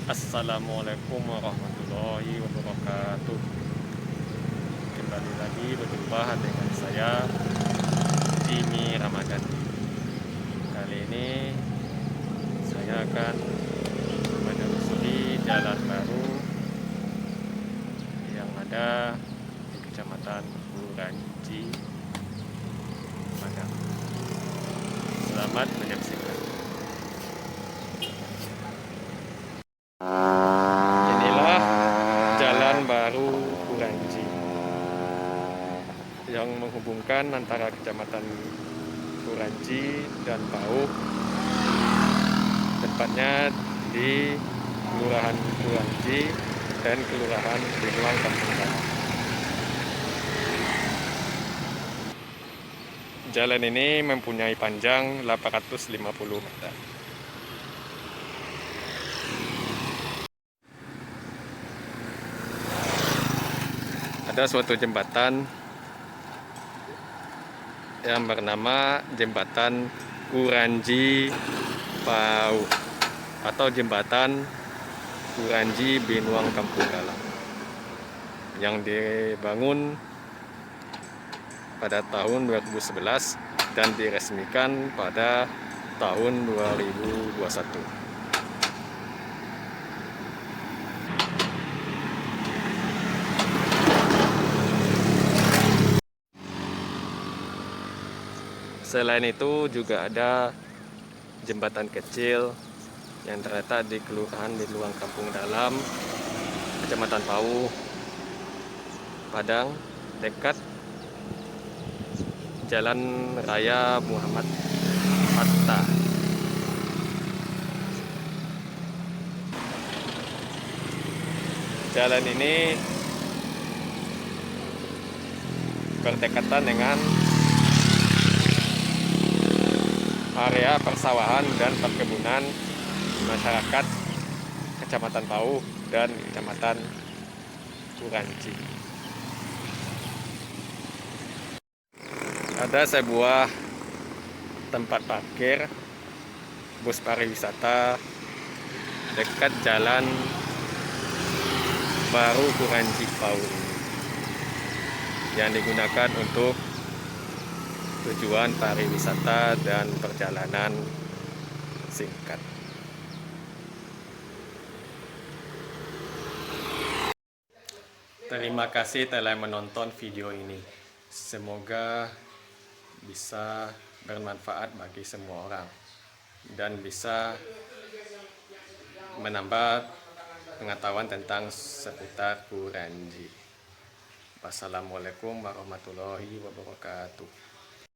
Assalamualaikum warahmatullahi wabarakatuh. Kembali lagi berjumpa dengan saya, Jimmy Ramadan. Kali ini saya akan menelusuri jalan baru yang ada di Kecamatan Kuranji, Padang. Selamat menyaksikan. Inilah jalan baru Kuranji yang menghubungkan antara Kecamatan Kuranji dan Pauh, tepatnya di Kelurahan Kuranji dan Kelurahan Binuang Kampung Dalam. Jalan ini mempunyai panjang 850 meter. Ada suatu jembatan yang bernama Jembatan Kuranji Pauh atau Jembatan Kuranji Binuang Kampung Dalam yang dibangun pada tahun 2011 dan diresmikan pada tahun 2021. Selain itu juga ada jembatan kecil yang terletak di Kelurahan Binuang Kampung Dalam, Kecamatan Pauh, Padang, dekat Jalan Raya Muhammad Hatta. Jalan ini berdekatan dengan area persawahan dan perkebunan masyarakat Kecamatan Pauh dan Kecamatan Kuranji. Ada sebuah tempat parkir bus pariwisata dekat jalan baru Kuranji Pauh yang digunakan untuk tujuan pariwisata dan perjalanan singkat. Terima kasih telah menonton video ini. Semoga bisa bermanfaat bagi semua orang dan bisa menambah pengetahuan tentang seputar Kuranji. Wassalamualaikum warahmatullahi wabarakatuh.